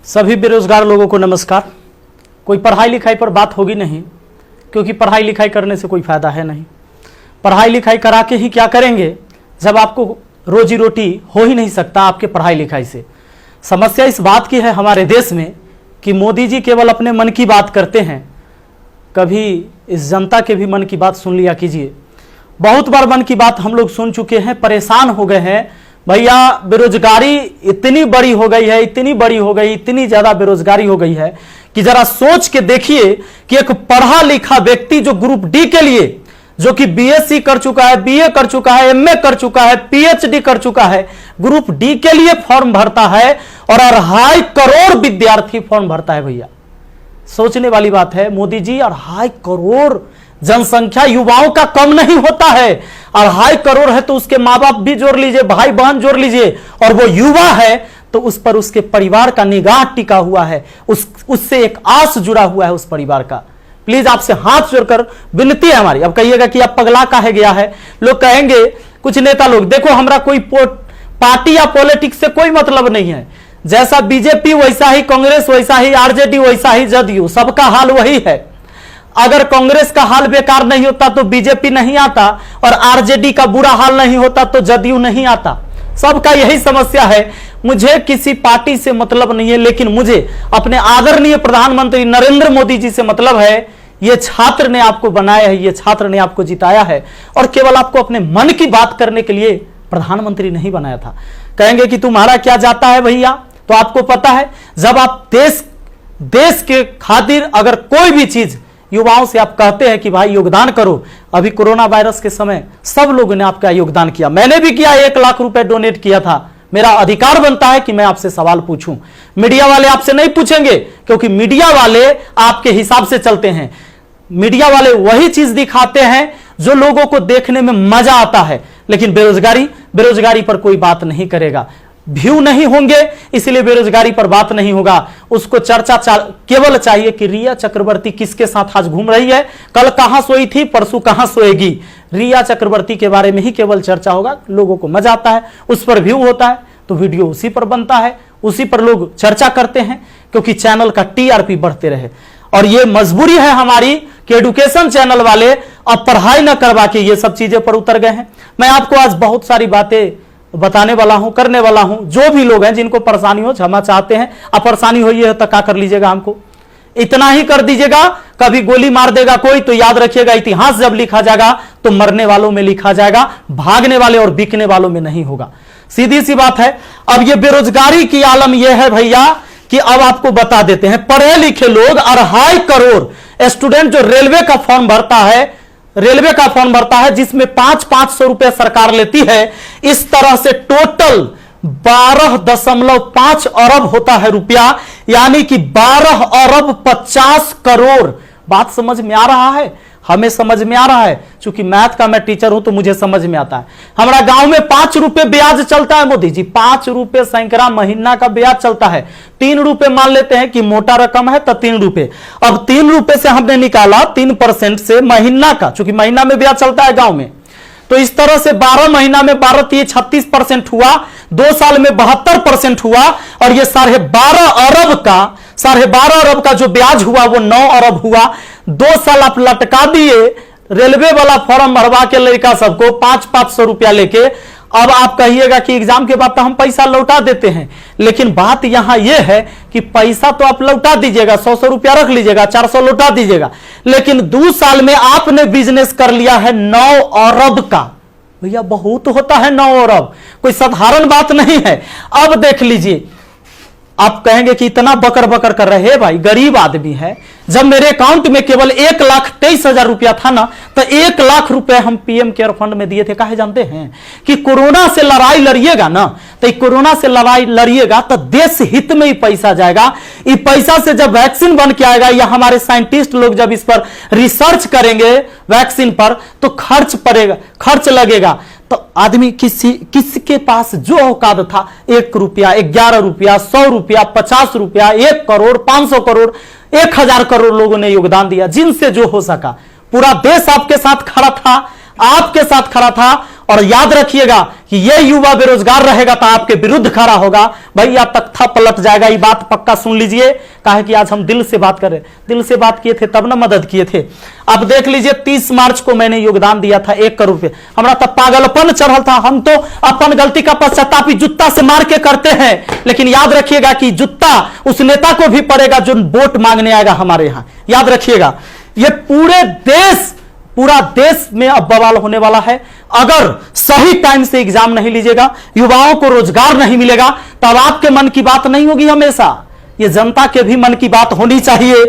सभी बेरोजगार लोगों को नमस्कार। कोई पढ़ाई लिखाई पर बात होगी नहीं, क्योंकि पढ़ाई लिखाई करने से कोई फायदा है नहीं। पढ़ाई लिखाई करा के ही क्या करेंगे जब आपको रोजी रोटी हो ही नहीं सकता आपके पढ़ाई लिखाई से। समस्या इस बात की है हमारे देश में कि मोदी जी केवल अपने मन की बात करते हैं, कभी इस जनता के भी मन की बात सुन लिया कीजिए। बहुत बार मन की बात हम लोग सुन चुके हैं, परेशान हो गए हैं। भैया बेरोजगारी इतनी बड़ी हो गई है, इतनी बड़ी हो गई, इतनी ज्यादा बेरोजगारी हो गई है कि जरा सोच के देखिए कि एक पढ़ा लिखा व्यक्ति जो ग्रुप डी के लिए, जो कि बीएससी कर चुका है, बीए कर चुका है, एमए कर चुका है, पीएचडी कर चुका है, ग्रुप डी के लिए फॉर्म भरता है और 2.5 करोड़ विद्यार्थी फॉर्म भरता है। भैया सोचने वाली बात है। मोदी जी 2.5 करोड़ जनसंख्या युवाओं का कम नहीं होता है। 2.5 करोड़ है तो उसके माँ बाप भी जोड़ लीजिए, भाई बहन जोड़ लीजिए, और वो युवा है तो उस पर उसके परिवार का निगाह टिका हुआ है, उससे एक आस जुड़ा हुआ है उस परिवार का। प्लीज आपसे हाथ जोड़कर विनती है हमारी। अब कहिएगा कि अब पगला काहे गया है, लोग कहेंगे कुछ नेता लोग, देखो हमारा कोई पार्टी या पॉलिटिक्स से कोई मतलब नहीं है। जैसा बीजेपी वैसा ही कांग्रेस, वैसा ही आरजेडी, वैसा ही जदयू, सबका हाल वही है। अगर कांग्रेस का हाल बेकार नहीं होता तो बीजेपी नहीं आता, और आरजेडी का बुरा हाल नहीं होता तो जदयू नहीं आता। सबका यही समस्या है। मुझे किसी पार्टी से मतलब नहीं है, लेकिन मुझे अपने आदरणीय प्रधानमंत्री नरेंद्र मोदी जी से मतलब है। ये छात्र ने आपको बनाया है, ये छात्र ने आपको जिताया है, और केवल आपको अपने मन की बात करने के लिए प्रधानमंत्री नहीं बनाया था। कहेंगे कि तुम्हारा क्या जाता है भैया, तो आपको पता है जब आप देश के खातिर अगर कोई भी चीज युवाओं से आप कहते हैं कि भाई योगदान करो, अभी कोरोना वायरस के समय सब लोगों ने आपका योगदान किया, मैंने भी किया, 1 लाख रुपए डोनेट किया था। मेरा अधिकार बनता है कि मैं आपसे सवाल पूछूं। मीडिया वाले आपसे नहीं पूछेंगे, क्योंकि मीडिया वाले आपके हिसाब से चलते हैं। मीडिया वाले वही चीज दिखाते हैं जो लोगों को देखने में मजा आता है, लेकिन बेरोजगारी पर कोई बात नहीं करेगा। व्यू नहीं होंगे इसलिए बेरोजगारी पर बात नहीं होगा। उसको चर्चा केवल चाहिए कि रिया चक्रवर्ती किसके साथ आज घूम रही है, कल कहां सोई थी, परसों कहां सोएगी। रिया चक्रवर्ती के बारे में ही केवल चर्चा होगा। लोगों को मजा आता है, उस पर व्यू होता है तो वीडियो उसी पर बनता है, उसी पर लोग चर्चा करते हैं, क्योंकि चैनल का टीआरपी बढ़ते रहे। और ये मजबूरी है हमारी कि एडुकेशन चैनल वाले अब पढ़ाई न करवा के ये सब चीजें पर उतर गए हैं। मैं आपको आज बहुत सारी बातें बताने वाला हूं, करने वाला हूं। जो भी लोग हैं जिनको परेशानी हो, क्षमा चाहते हैं। अब परेशानी हुई है तो क्या कर लीजिएगा, हमको इतना ही कर दीजिएगा। कभी गोली मार देगा कोई तो याद रखिएगा, इतिहास जब लिखा जाएगा तो मरने वालों में लिखा जाएगा, भागने वाले और बिकने वालों में नहीं होगा। सीधी सी बात है। अब ये बेरोजगारी की आलम यह है भैया कि अब आपको बता देते हैं, पढ़े लिखे लोग 2.5 करोड़ स्टूडेंट जो रेलवे का फॉर्म भरता है, जिसमें 500 रुपए सरकार लेती है। इस तरह से टोटल 12.5 अरब होता है रुपया, यानी कि 12 अरब 50 करोड़। बात समझ में आ रहा है? हमें समझ में आ रहा है, क्योंकि मैथ का मैं टीचर हूं तो मुझे समझ में आता है। हमारा गांव में 5 रुपए ब्याज चलता है मोदी जी, 5 रुपए सैकड़ा महीना का ब्याज चलता है। 3 रुपए मान लेते हैं कि मोटा रकम है तो 3 रुपए। अब 3 रुपए से हमने निकाला 3% से महीना का, क्योंकि महीना में ब्याज चलता है गांव में। तो इस तरह से 12 महीना में 12 36% हुआ, 2 साल में 72% हुआ, और ये 12.5 अरब का जो ब्याज हुआ वो 9 अरब हुआ। 2 साल आप लटका दिए रेलवे वाला फॉर्म भरवा के लड़का सबको 500 रुपया लेके। अब आप कहिएगा कि एग्जाम के बाद तो हम पैसा लौटा देते हैं, लेकिन बात यहां यह है कि पैसा तो आप लौटा दीजिएगा, 100 रुपया रख लीजिएगा, 400 लौटा दीजिएगा, लेकिन 2 साल में आपने बिजनेस कर लिया है 9 अरब का। भैया बहुत होता है 9 अरब, कोई साधारण बात नहीं है। अब देख लीजिए, आप कहेंगे कि इतना बकर बकर कर रहे हैं, भाई गरीब आदमी है। जब मेरे अकाउंट में केवल 1,23,000 रुपया था ना, तो 1 लाख रुपए हम पीएम केयर फंड में दिए थे। काहे जानते हैं कि कोरोना से लड़ाई लड़िएगा ना, तो कोरोना से लड़ाई लड़िएगा तो देश हित में ही पैसा जाएगा। इस पैसा से जब वैक्सीन बन के आएगा, या हमारे साइंटिस्ट लोग जब इस पर रिसर्च करेंगे वैक्सीन पर, तो खर्च लगेगा। तो आदमी किसके पास जो औकात था, 1 रुपया, 11 रुपया, 100 रुपया, 50 रुपया, 1 करोड़, 500 करोड़, 1000 करोड़ लोगों ने योगदान दिया, जिनसे जो हो सका। पूरा देश आपके साथ खड़ा था, और याद रखिएगा कि ये युवा बेरोजगार रहेगा तो आपके विरुद्ध खड़ा होगा, भैया तख्ता पलट जाएगा। ये बात पक्का सुन लीजिए, कहा कि आज हम दिल से बात करें, दिल से बात किए थे तब ना मदद किए थे। अब देख लीजिए 30 मार्च को मैंने योगदान दिया था 1 करोड़ रुपए, हमारा तब पागलपन चढ़ल था। हम तो अपन गलती का पश्चाताप जूता से मार के करते हैं, लेकिन याद रखिएगा कि जूता उस नेता को भी पड़ेगा जो वोट मांगने आएगा हमारे यहां। याद रखिएगा, ये पूरा देश में अब बवाल होने वाला है। अगर सही टाइम से एग्जाम नहीं लीजिएगा, युवाओं को रोजगार नहीं मिलेगा, तब आपके मन की बात नहीं होगी हमेशा, ये जनता के भी मन की बात होनी चाहिए।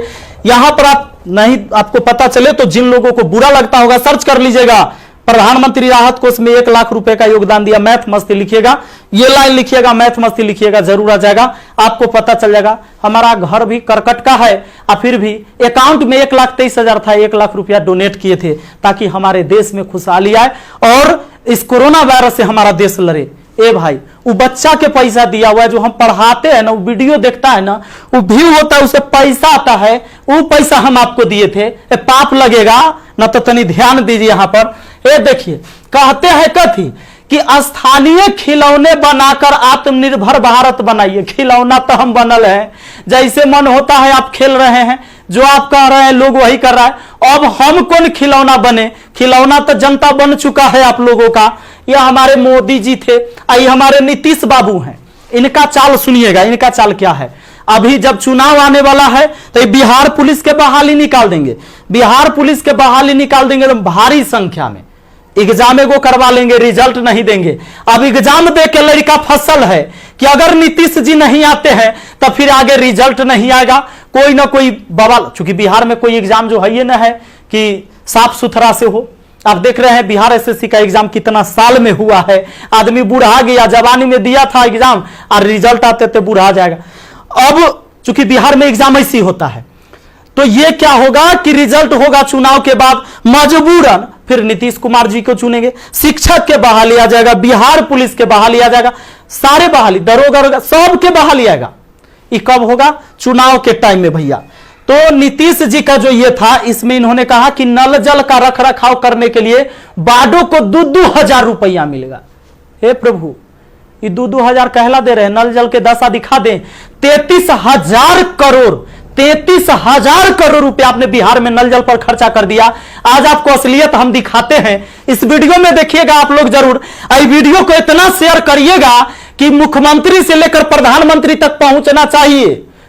यहां पर आप नहीं, आपको पता चले तो जिन लोगों को बुरा लगता होगा सर्च कर लीजिएगा, प्रधानमंत्री राहत कोष में 1 लाख रुपए का योगदान दिया। मैथ मस्ती लिखिएगा, ये लाइन लिखिएगा, मैथ मस्ती लिखिएगा, जरूर आ जाएगा, आपको पता चल जाएगा। हमारा घर भी करकट का है और फिर भी अकाउंट में 1,23,000 था, 1 लाख रुपया डोनेट किए थे ताकि हमारे देश में खुशहाली आए और इस कोरोना वायरस से हमारा देश लड़े। ए भाई, वो बच्चा के पैसा दिया हुआ है, जो हम पढ़ाते हैं ना, वो वीडियो देखता है ना, वो व्यू होता है, उसे पैसा आता है, वो पैसा हम आपको दिए थे, पाप लगेगा ना? तो तनी ध्यान दीजिए यहां पर। ये देखिए, कहते हैं कथी कि स्थानीय खिलौने बनाकर आत्मनिर्भर भारत बनाइए। खिलौना तो हम बनल है, जैसे मन होता है आप खेल रहे हैं, जो आप कह रहे हैं लोग वही कर रहा है। अब हम कौन खिलौना बने? खिलौना तो जनता बन चुका है आप लोगों का। ये हमारे मोदी जी थे, ये हमारे नीतीश बाबू हैं। इनका चाल सुनिएगा, इनका चाल क्या है। अभी जब चुनाव आने वाला है तो बिहार पुलिस के बहाली निकाल देंगे, बिहार पुलिस के बहाली निकाल देंगे तो भारी संख्या में एग्जाम को करवा लेंगे, रिजल्ट नहीं देंगे। अब एग्जाम दे के लड़का फसल है कि अगर नीतीश जी नहीं आते हैं तो फिर आगे रिजल्ट नहीं आएगा, कोई ना कोई बवाल। चूंकि बिहार में कोई एग्जाम जो है ये ना है कि साफ सुथरा से हो। आप देख रहे हैं बिहार एसएससी का एग्जाम कितना साल में हुआ है, आदमी बूढ़ा गया, जवानी में दिया था एग्जाम और रिजल्ट आते थे बूढ़ा जाएगा। अब चूंकि बिहार में एग्जाम ऐसी होता है तो ये क्या होगा कि रिजल्ट होगा चुनाव के बाद, मजबूरन फिर नीतीश कुमार जी को चुनेंगे, शिक्षक के बहाली आ जाएगा, बिहार पुलिस के बहाली आ जाएगा, सारे बहाली, दरोगा सब के बहाली आएगा। ये कब होगा? चुनाव के टाइम में भैया। तो नीतीश जी का जो ये था, इसमें इन्होंने कहा कि नल जल का रख रखाव करने के लिए वार्डों को 2-2 हजार रुपया मिलेगा। हे प्रभु, ये 2-2 हजार कहला दे रहे हैं, नल जल के दशा दिखा दें। 33,000 करोड़, 33,000 करोड़ रुपया आपने बिहार में नल जल पर खर्चा कर दिया। आज आपको असलियत हम दिखाते हैं, इस वीडियो में देखिएगा आप लोग जरूर। इस वीडियो को इतना शेयर करिएगा कि मुख्यमंत्री से लेकर प्रधानमंत्री तक पहुंचना चाहिए,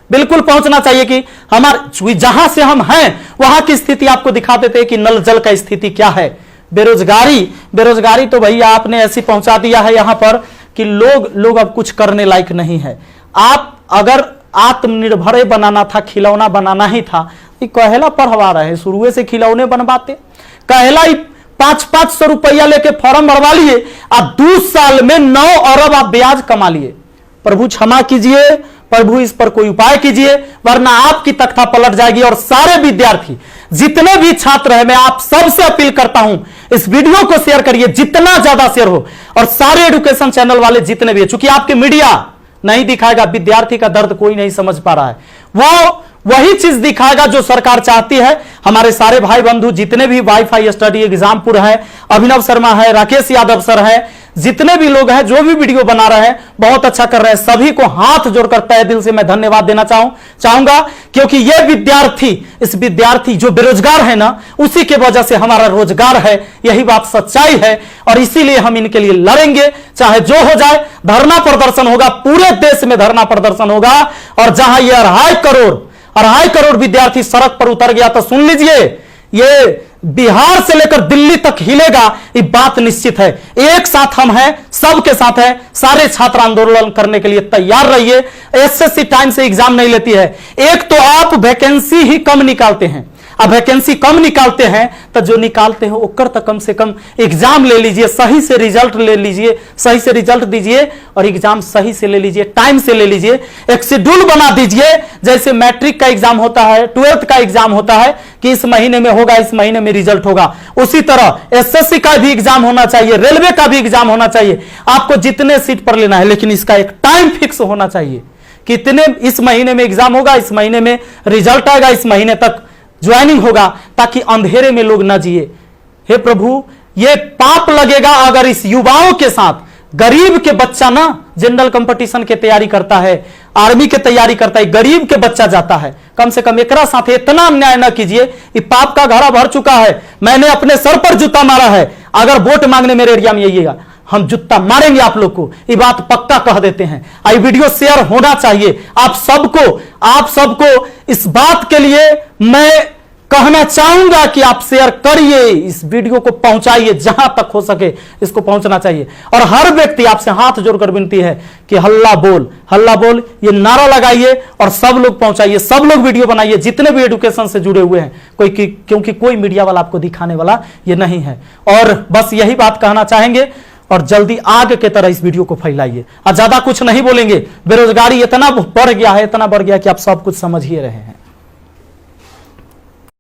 बिल्कुल पहुंचना चाहिए कि हमारे जहां से हम हैं वहां की स्थिति आपको दिखा देते हैं कि नल जल का स्थिति क्या है। बेरोजगारी तो भैया आपने ऐसी पहुंचा दिया है यहां पर कि लोग अब कुछ करने लायक नहीं है। आप अगर आत्मनिर्भर बनाना था, खिलौना बनाना ही था, ये कहेला पढ़वा रहे हैं, शुरू से खिलौने बनवाते। कहेला 500-500 रुपया लेके फॉर्म भरवा लिए और 2 साल में 9 अरब आप ब्याज कमा लिए। प्रभु क्षमा कीजिए, प्रभु इस पर कोई उपाय कीजिए, वरना आपकी तख्ता पलट जाएगी। और सारे विद्यार्थी, जितने भी छात्र हैं, मैं आप सबसे अपील करता हूं, इस वीडियो को शेयर करिए, जितना ज्यादा शेयर हो। और सारे एजुकेशन चैनल वाले जितने भी हैं, चूंकि आपके मीडिया नहीं दिखाएगा, विद्यार्थी का दर्द कोई नहीं समझ पा रहा है, वो वही चीज दिखाएगा जो सरकार चाहती है। हमारे सारे भाई बंधु जितने भी वाईफाई स्टडी एग्जामपुर है, अभिनव शर्मा है, राकेश यादव सर है, जितने भी लोग हैं जो भी वीडियो बना रहे हैं बहुत अच्छा कर रहे हैं, सभी को हाथ जोड़कर तहे दिल से मैं धन्यवाद देना चाहूंगा। क्योंकि ये इस विद्यार्थी जो बेरोजगार है ना, उसी के वजह से हमारा रोजगार है, यही बात सच्चाई है। और इसीलिए हम इनके लिए लड़ेंगे, चाहे जो हो जाए। धरना प्रदर्शन होगा, पूरे देश में धरना प्रदर्शन होगा। और जहां ये 2.5 करोड़ विद्यार्थी सड़क पर उतर गया तो सुन लीजिए, ये बिहार से लेकर दिल्ली तक हिलेगा, ये बात निश्चित है। एक साथ हम हैं, सबके साथ हैं। सारे छात्र आंदोलन करने के लिए तैयार रहिए। एसएससी टाइम से एग्जाम नहीं लेती है। एक तो आप वैकेंसी ही कम निकालते हैं, अब वैकेंसी कम निकालते हैं तो जो निकालते हैं ओकर तक कम से कम एग्जाम ले लीजिए, सही से रिजल्ट ले लीजिए, सही से रिजल्ट दीजिए और एग्जाम सही से ले लीजिए, टाइम से ले लीजिए। एक शेड्यूल बना दीजिए, जैसे मैट्रिक का एग्जाम होता है, 12th का एग्जाम होता है कि इस महीने में होगा, इस महीने में रिजल्ट होगा। उसी तरह एसएससी का भी एग्जाम होना चाहिए, रेलवे का भी एग्जाम होना चाहिए। आपको जितने सीट पर लेना है, लेकिन इसका एक टाइम फिक्स होना चाहिए। कितने इस महीने में एग्जाम होगा, इस महीने में रिजल्ट आएगा, इस महीने तक ज्वाइनिंग होगा, ताकि अंधेरे में लोग ना जिए। हे प्रभु, ये पाप लगेगा अगर इस युवाओं के साथ गरीब के बच्चा ना जनरल कंपटीशन की तैयारी करता है, आर्मी की तैयारी करता है, गरीब के बच्चा जाता है। कम से कम एकरा साथ इतना अन्याय ना कीजिए। ये पाप का घड़ा भर चुका है। मैंने अपने सर पर जूता मारा है। अगर वोट मांगने मेरे एरिया में आइएगा, हम जूता मारेंगे आप लोग को, ये बात पक्का कह देते हैं। आई वीडियो शेयर होना चाहिए। आप सबको इस बात के लिए मैं कहना चाहूंगा कि आप शेयर करिए, इस वीडियो को पहुंचाइए, जहां तक हो सके इसको पहुंचना चाहिए। और हर व्यक्ति आपसे हाथ जोड़कर विनती है कि हल्ला बोल ये नारा लगाइए और सब लोग पहुंचाइए, सब लोग वीडियो बनाइए, जितने भी एजुकेशन से जुड़े हुए हैं। क्योंकि कोई मीडिया वाला आपको दिखाने वाला ये नहीं है। और बस यही बात कहना चाहेंगे और जल्दी आग के तरह इस वीडियो को फैलाइए। और ज्यादा कुछ नहीं बोलेंगे। बेरोजगारी इतना बढ़ गया है कि आप सब कुछ समझ ही रहे हैं।